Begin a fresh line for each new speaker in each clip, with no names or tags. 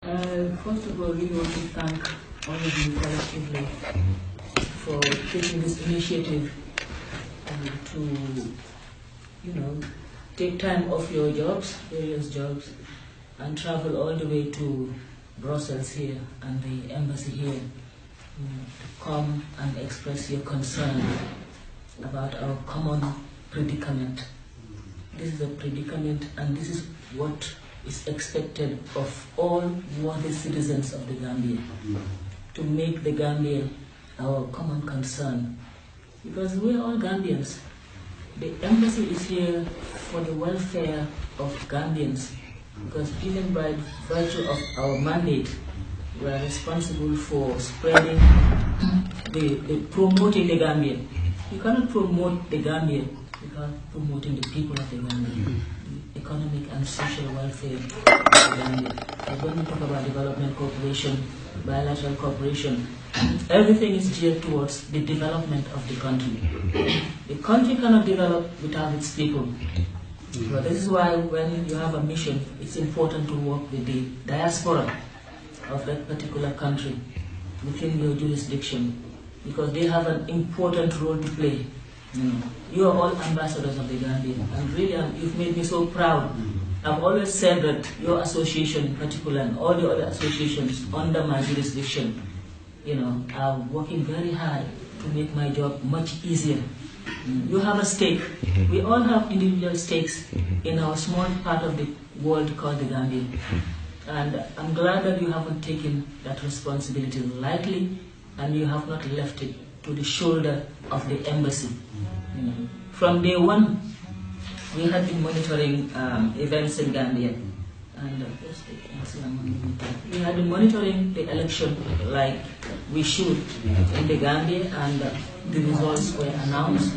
First of all, we want to thank all of you collectively for taking this initiative to, take time off your jobs, various jobs, and travel all the way to Brussels here and the embassy here to come and express your concern about our common predicament. This is a predicament, and this is what is expected of all worthy citizens of the Gambia, to make the Gambia our common concern. Because we are all Gambians. The embassy is here for the welfare of Gambians, because even by virtue of our mandate, we are responsible for spreading, promoting the Gambia. You cannot promote the Gambia without promoting the people of the Gambia, the economic and social welfare of the Gambia. But when we talk about development cooperation, bilateral cooperation, everything is geared towards the development of the country. The country cannot develop without its people. But this is why when you have a mission, it's important to work with the diaspora of that particular country within your jurisdiction, because they have an important role to play. You are all ambassadors of the Gambia, and really you've made me so proud. I've always said that your association in particular, and all the other associations under my jurisdiction, are working very hard to make my job much easier. You have a stake. We all have individual stakes in our small part of the world called the Gambia. And I'm glad that you haven't taken that responsibility lightly, and you have not left it to the shoulder of the embassy. From day one, we had been monitoring events in Gambia. And we had been monitoring the election like we should in the Gambia, and the results were announced.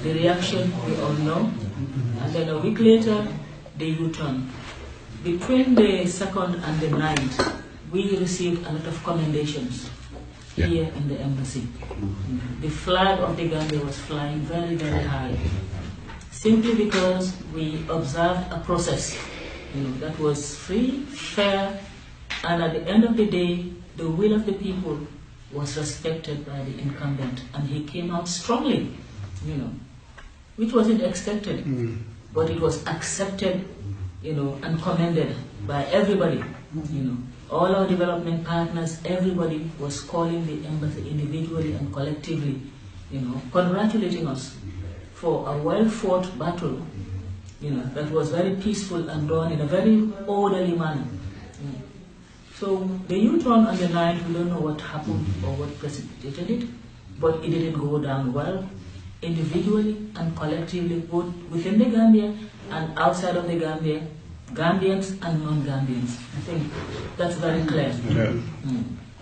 The reaction we all know. And then a week later, the U-turn. Between the 2nd and the 9th, we received a lot of commendations here in the embassy. The flag of the Gambia was flying very, very high, simply because we observed a process that was free, fair, and at the end of the day, the will of the people was respected by the incumbent, and he came out strongly, which wasn't expected, but it was accepted, and commended by everybody. All our development partners, everybody was calling the embassy individually and collectively, congratulating us for a well-fought battle, that was very peaceful and done in a very orderly manner. So the U-turn on the 9th, we don't know what happened or what precipitated it, but it didn't go down well, individually and collectively, both within the Gambia and outside of the Gambia, Gambians and non-Gambians. I think that's very clear.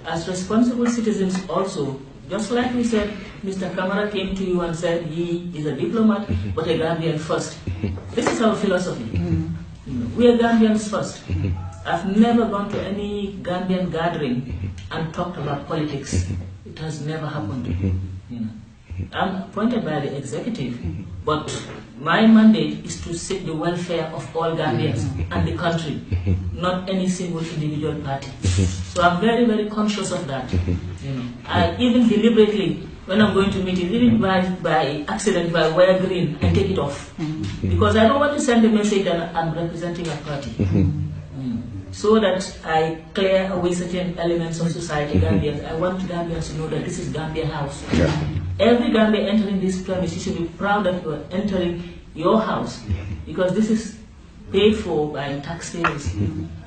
As responsible citizens also, just like we said, Mr. Kamara came to you and said he is a diplomat, but a Gambian first. This is our philosophy. We are Gambians first. I've never gone to any Gambian gathering and talked about politics. It has never happened. I'm appointed by the executive, but my mandate is to seek the welfare of all Gambians and the country, not any single individual party. So I'm very, very conscious of that. I even deliberately, when I'm going to meetings, even by accident, if I wear green, I take it off. Because I don't want to send a message that I'm representing a party. So that I clear away certain elements of society, Gambians. I want Gambians to know that this is Gambia House. Every Gambian entering this premise, you should be proud that you are entering your house, because this is paid for by taxpayers.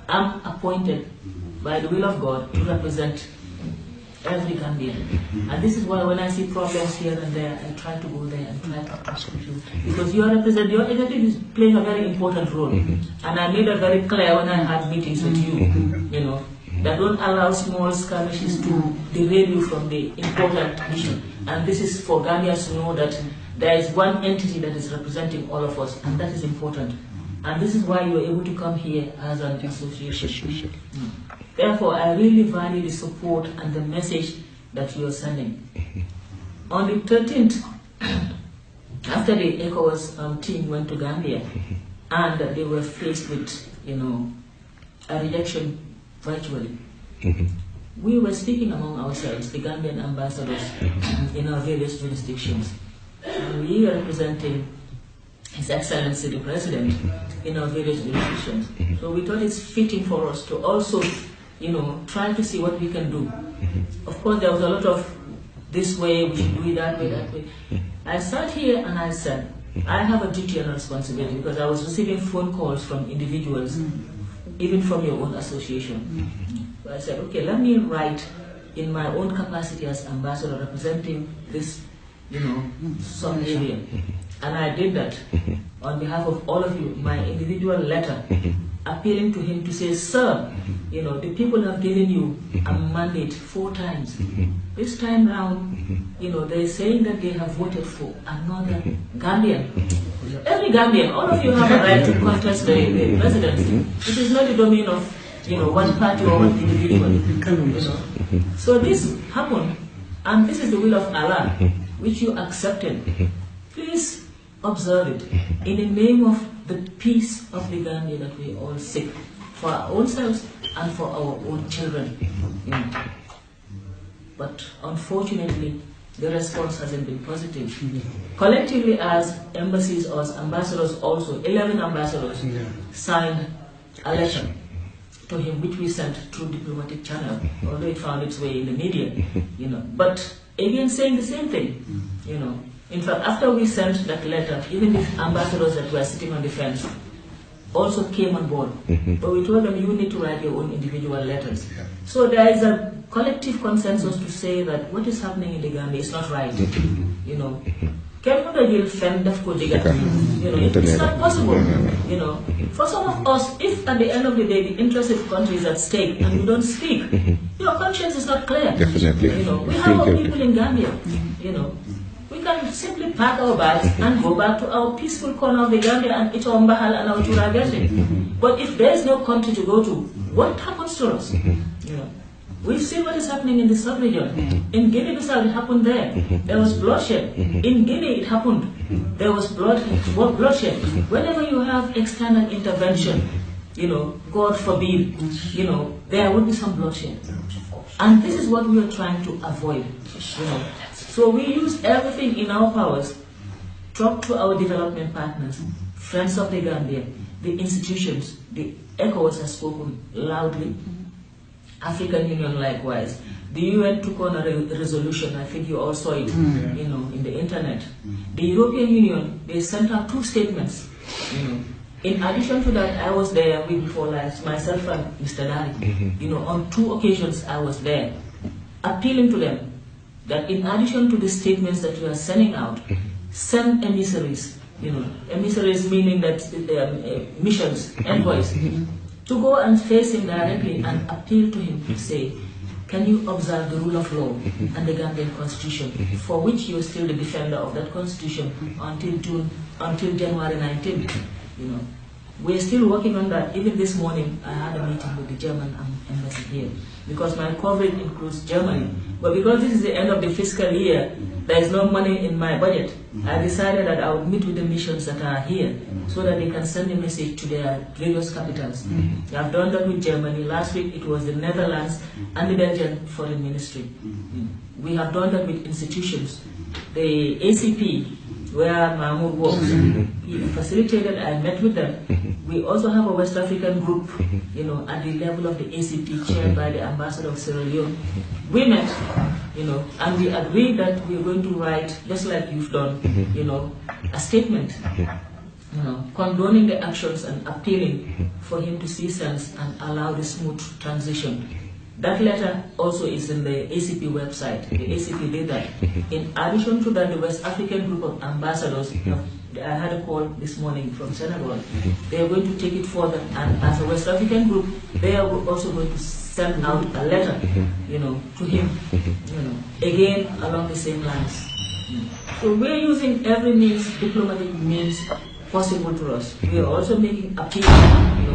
I'm appointed by the will of God to represent every Gambian. And this is why when I see problems here and there, I try to go there and try to ask you. Because you are your executive is playing a very important role. And I made that very clear when I had meetings with you, that don't allow small skirmishes to derail you from the important mission. And this is for Gambians to know that there is one entity that is representing all of us, and that is important. And this is why you are able to come here as an association. Therefore, I really value the support and the message that you are sending. On the 13th, after the ECOWAS team went to Gambia, and they were faced with, a rejection virtually. We were speaking among ourselves, the Gambian ambassadors in our various jurisdictions. And we are representing His Excellency the President in our various jurisdictions. So we thought it's fitting for us to also, try to see what we can do. Of course, there was a lot of this way, we should do it that way, that way. I sat here and I said, I have a duty and a responsibility because I was receiving phone calls from individuals, even from your own association. So I said, okay, let me write in my own capacity as ambassador representing this, some area. And I did that on behalf of all of you, my individual letter, appealing to him to say, sir, the people have given you a mandate 4 times. This time round, they're saying that they have voted for another Gambian. Every Gambian, all of you have a right to contest the presidency. It is not the domain of, one party or one individual. So this happened, and this is the will of Allah, which you accepted. Please observe it in the name of the peace of the Gambia that we all seek for our own selves and for our own children. But unfortunately, the response hasn't been positive. Collectively, as embassies or as ambassadors also, 11 ambassadors signed a letter to him, which we sent through diplomatic channel, although it found its way in the media. But again, saying the same thing. In fact, after we sent that letter, even the ambassadors that were sitting on the fence also came on board. But we told them, you need to write your own individual letters. So there is a collective consensus to say that what is happening in the Gambia is not right. It's not possible. For some of us, if at the end of the day the interest of the country is at stake and you don't speak, your conscience is not clear.
Definitely.
We have our people in Gambia. We can simply pack our bags and go back to our peaceful corner of the Gambia and eat our mbahal and our churagete. But if there is no country to go to, what happens to us? We've seen what is happening in the sub-region. In Guinea-Bissau, it happened there. There was bloodshed. In Guinea, it happened. There was bloodshed. Whenever you have external intervention, God forbid, there will be some bloodshed. And this is what we are trying to avoid. So we use everything in our powers, talk to our development partners, friends of the Gambia, the institutions. The ECOWAS has spoken loudly. African Union likewise. The UN took on a resolution, I think you all saw it, in the internet. The European Union, they sent out 2 statements. In addition to that, I was there week before last, myself and Mr. Dari. On 2 occasions I was there, appealing to them that in addition to the statements that we are sending out, send emissaries. Emissaries meaning that missions, envoys, to go and face him directly and appeal to him to say, can you observe the rule of law and the Gambian constitution, for which you are still the defender of that constitution until January 19th. We're still working on that. Even this morning, I had a meeting with the German embassy here, because my coverage includes Germany. But because this is the end of the fiscal year, there is no money in my budget. I decided that I would meet with the missions that are here, so that they can send a message to their various capitals. I've done that with Germany. Last week, it was the Netherlands and the Belgian Foreign Ministry. We have done that with institutions. The ACP, where Mahmoud works, he facilitated, I met with them. We also have a West African group, at the level of the ACP, chaired by the ambassador of Sierra Leone. We met, and we agreed that we are going to write, just like you've done, a statement, condoning the actions and appealing for him to see sense and allow the smooth transition. That letter also is in the ACP website. The ACP did that. In addition to that, the West African group of ambassadors, I had a call this morning from Senegal. They are going to take it further, and as a West African group, they are also going to send out a letter, to him, again along the same lines. So we're using every means, diplomatic means, possible to us. We are also making appeals.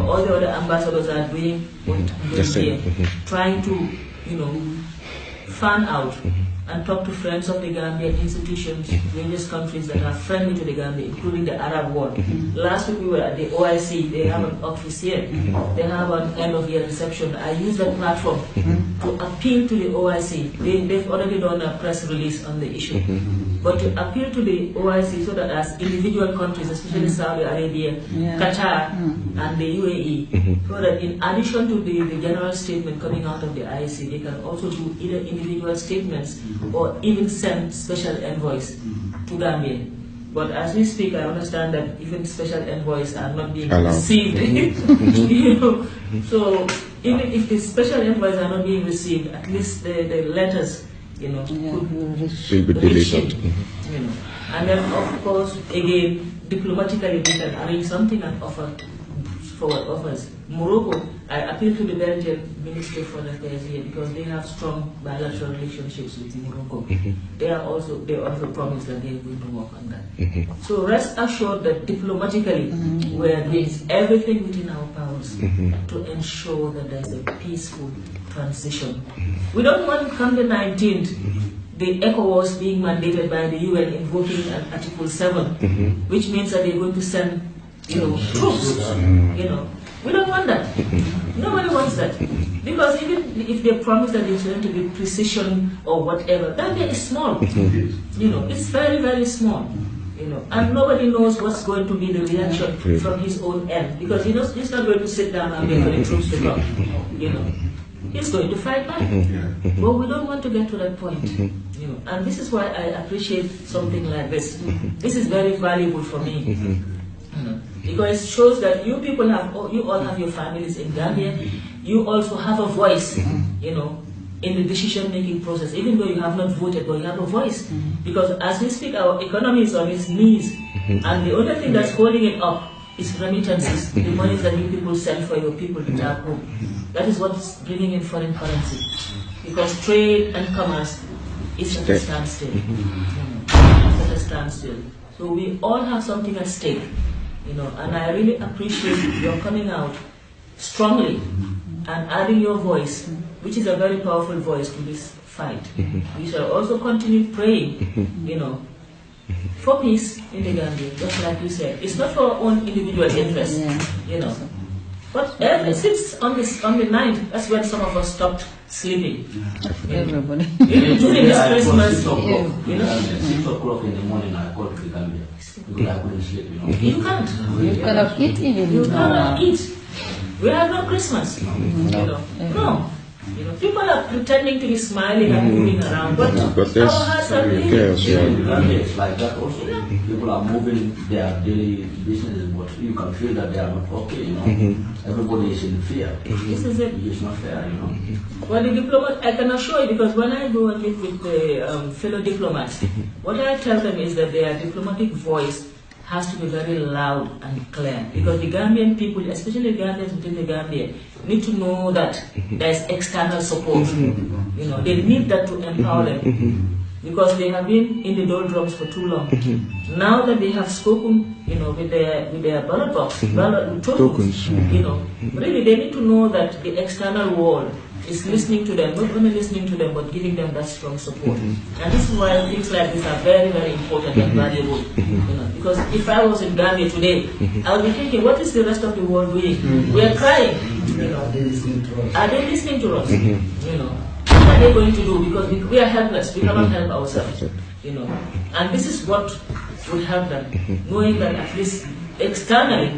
All the other ambassadors are doing what I'm doing here, trying to, fan out and talk to friends of the Gambia, institutions, various countries that are friendly to the Gambia, including the Arab world. Last week we were at the OIC, they have an office here, they have an end-of-year reception. I use that platform to appeal to the OIC. They've already done a press release on the issue. But to appeal to the OIC so that as individual countries, especially Saudi Arabia, Qatar, and the UAE, so that in addition to the general statement coming out of the IEC, they can also do either individual statements or even send special envoys to Gambia. But as we speak, I understand that even special envoys are not being received. You know? So even if the special envoys are not being received, at least the letters, you know, could be deleted. You know. And then of course, again, diplomatically we can arrange something and offer forward offers. Morocco, I appeal to the Belgian Ministry of Foreign Affairs here because they have strong bilateral relationships with Morocco. They also promised that they are going to work on that. So rest assured that diplomatically we are doing everything within our powers to ensure that there is a peaceful transition. We don't want come the 19th, the ECOWAS being mandated by the UN invoking Article 7, which means that they're going to send troops. We don't want that. Nobody wants that. Because even if they promise that it's going to be precision or whatever, Gambia is small. It's very, very small. And nobody knows what's going to be the reaction from his own end. Because he's not going to sit down and wait for the troops to come. He's going to fight back. But we don't want to get to that point. And this is why I appreciate something like this. This is very valuable for me. Because it shows that you all have your families in Gambia. You also have a voice, in the decision-making process, even though you have not voted, but you have a voice. Because as we speak, our economy is on its knees, and the only thing that's holding it up is remittances, the money that you people send for your people to back home. That is what's bringing in foreign currency. Because trade and commerce is at a standstill. It's at a standstill. So we all have something at stake. And I really appreciate your coming out strongly and adding your voice, which is a very powerful voice to this fight. We shall also continue praying, for peace in the Gambia, just like you said. It's not for our own individual interests, But since on the 9th, that's when some of us stopped sleeping.
Everybody.
Even during this Christmas,
6 o'clock in the morning, I called the Gambia. Because I couldn't sleep,
You can't.
You cannot eat even.
You cannot eat. We have no Christmas. No. People are pretending to be smiling and moving around, but our hearts are bleeding.
It's like that also. People are moving their daily business, but you can feel that they are not okay, Everybody is in fear.
This is it.
It's not fair,
Well, the diplomat, I can assure you, because when I go and meet with the fellow diplomats, what I tell them is that their diplomatic voice has to be very loud and clear. Because the Gambian people, especially the Gambians within the Gambia, need to know that there is external support. They need that to empower them. Because they have been in the doldrums for too long. Now that they have spoken, with their ballot box, ballot tokens, really they need to know that the external world is listening to them, not only listening to them, but giving them that strong support. And this is why things like this are very, very important and valuable. Because if I was in Gambia today, I would be thinking, what is the rest of the world doing? We are crying.
Are they listening to us?
Are they listening to us? What are they going to do? Because we are helpless. We cannot help ourselves. And this is what would help them, knowing that at least externally,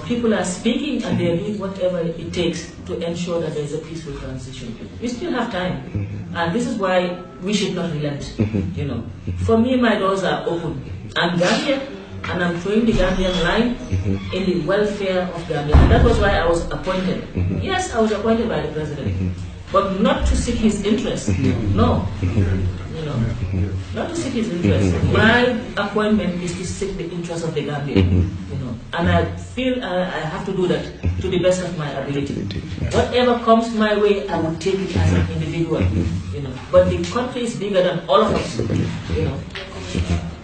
people are speaking and they are doing whatever it takes to ensure that there is a peaceful transition. We still have time, and this is why we should not relent. For me, my doors are open. I'm Gambian, and I'm throwing the Gambian line in the welfare of Gambia. And that was why I was appointed. Yes, I was appointed by the president, but not to seek his interest. No. Not to seek his interest. My appointment is to seek the interest of the Gambia. And I feel I have to do that to the best of my ability. Whatever comes my way, I will take it as an individual. But the country is bigger than all of us.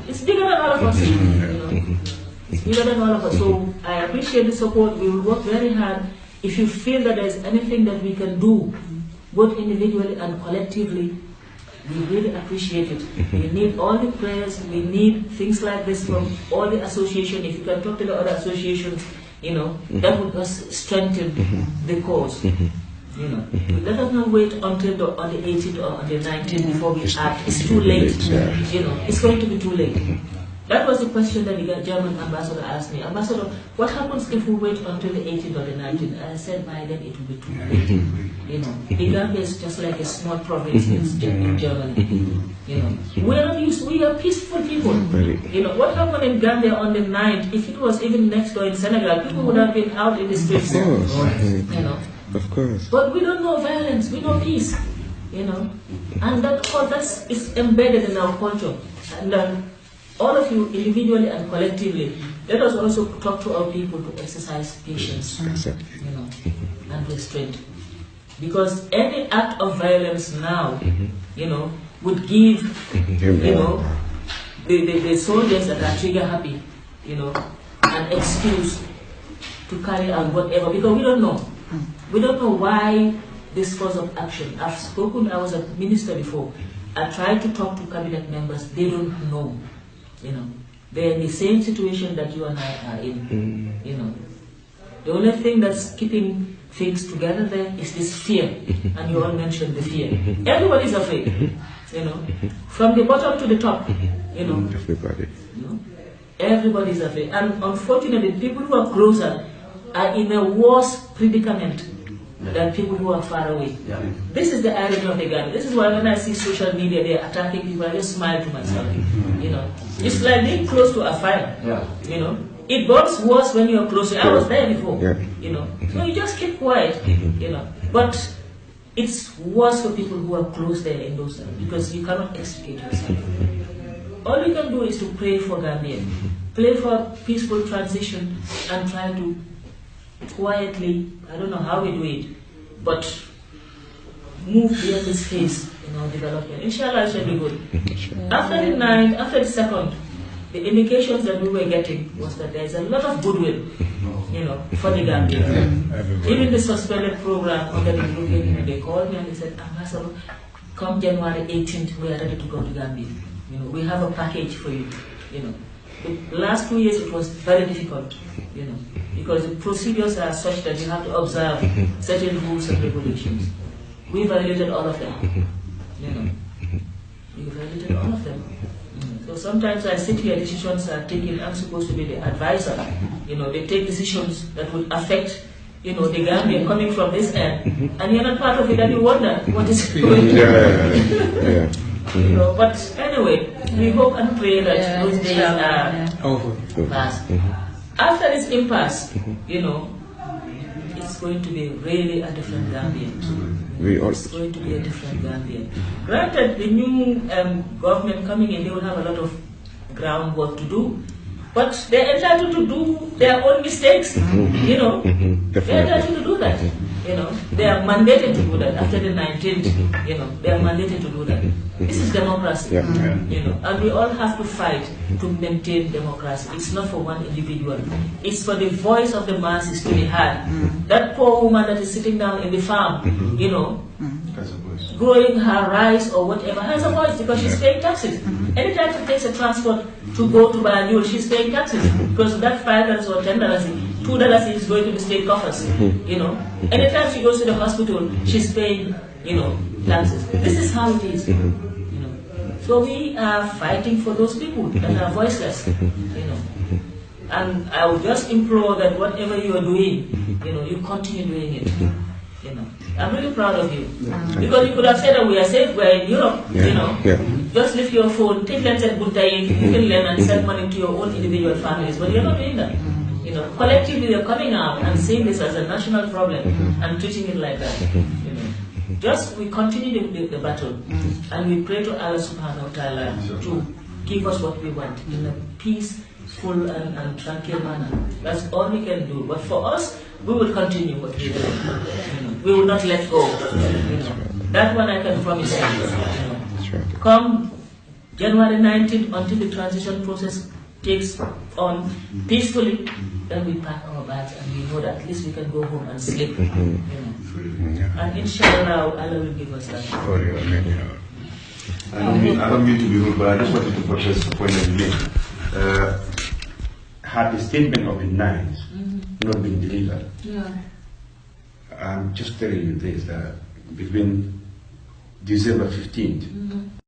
It's bigger than all of us. It's bigger than all of us. So I appreciate the support. We will work very hard. If you feel that there is anything that we can do, both individually and collectively, We really appreciate it. We need all the prayers, we need things like this from all the associations. If you can talk to the other associations, that would just strengthen the cause. Let us not wait until on the 18th or on the 19th before we act. It's too late. It's going to be too late. That was the question that the German ambassador asked me. Ambassador, what happens if we wait until the 18th or the 19th? I said, by then it will be too late. The Gambia is just like a small province in Germany. We are not used. We are peaceful people. What happened in Gambia on the 9th? If it was even next door in Senegal, people would have been out in the streets.
Of course.
But we don't know violence. We know peace. And that's embedded in our culture. And all of you, individually and collectively, let us also talk to our people to exercise patience, and restraint. Because any act of violence now, would give, the soldiers that are trigger happy, an excuse to carry out whatever, because we don't know. We don't know why this course of action. I was a minister before. I tried to talk to cabinet members, they don't know. They're in the same situation that you and I are in. The only thing that's keeping things together there is this fear, and you all mentioned the fear. Everybody's afraid, from the bottom to the top,
Everybody.
Everybody's afraid, and unfortunately, people who are closer are in a worse predicament than people who are far away. This is the irony of the Ghana. This is why when I see social media, they're attacking people, I just smile to myself. It's like being close to a fire. It burns worse when you're closer. I was there before. So you just keep quiet. But it's worse for people who are close there in those times because you cannot extricate yourself. All you can do is to pray for Gambia, pray for peaceful transition, and try to quietly, I don't know how we do it, but move beyond this phase in our development. Inshallah, it shall be good. After the 9th, after the 2nd, the indications that we were getting was that there's a lot of goodwill, for the Gambia. Even the suspended program under the European Union, they called me and they said, Ambassador, come January 18th, we are ready to go to Gambia. We have a package for you. The last 2 years it was very difficult, because the procedures are such that you have to observe certain rules and regulations. We violated all of them. We violated all of them. So sometimes I sit here, decisions are taken, I'm supposed to be the advisor. They take decisions that would affect, the Gambian coming from this end, and you're not part of it, and you wonder what is going on. But anyway, we hope and pray that those days are past. After this impasse, it's going to be really a different Gambian. It's going to be a different Gambian. Granted, the new government coming in, they will have a lot of groundwork to do, but they're entitled to do their own mistakes. They're entitled to do that. They are mandated to do that after the 19th. They are mandated to do that. This is democracy. And we all have to fight to maintain democracy. It's not for one individual. It's for the voice of the masses to be heard. That poor woman that is sitting down in the farm, growing her rice or whatever, has a voice because she's paying taxes. Anytime she takes a transport to go to Banjul, she's paying taxes because that $5 or $10, $2 is going to the state coffers. Anytime she goes to the hospital, she's paying, taxes. This is how it is. So we are fighting for those people that are voiceless. And I would just implore that whatever you are doing, you continue doing it. I'm really proud of you. Because you could have said that we are safe, we're in Europe, Just lift your phone, take lens and buntai, you can learn and send money to your own individual families, but you're not doing that. Collectively they're coming out and seeing this as a national problem and treating it like that. Just we continue the battle and we pray to Allah subhanahu wa ta'ala to give us what we want in a peaceful and tranquil manner. That's all we can do. But for us, we will continue what we do. We will not let go. That one I can promise you. Come January 19th until the transition process takes on peacefully, then we pack our bags and we know that at least we can go home and sleep. And inshallah, Allah will give us that.
I don't mean to be rude, but I just wanted to buttress the point that you made. Had the statement of the 9th not been delivered, I'm just telling you this, that between December 15th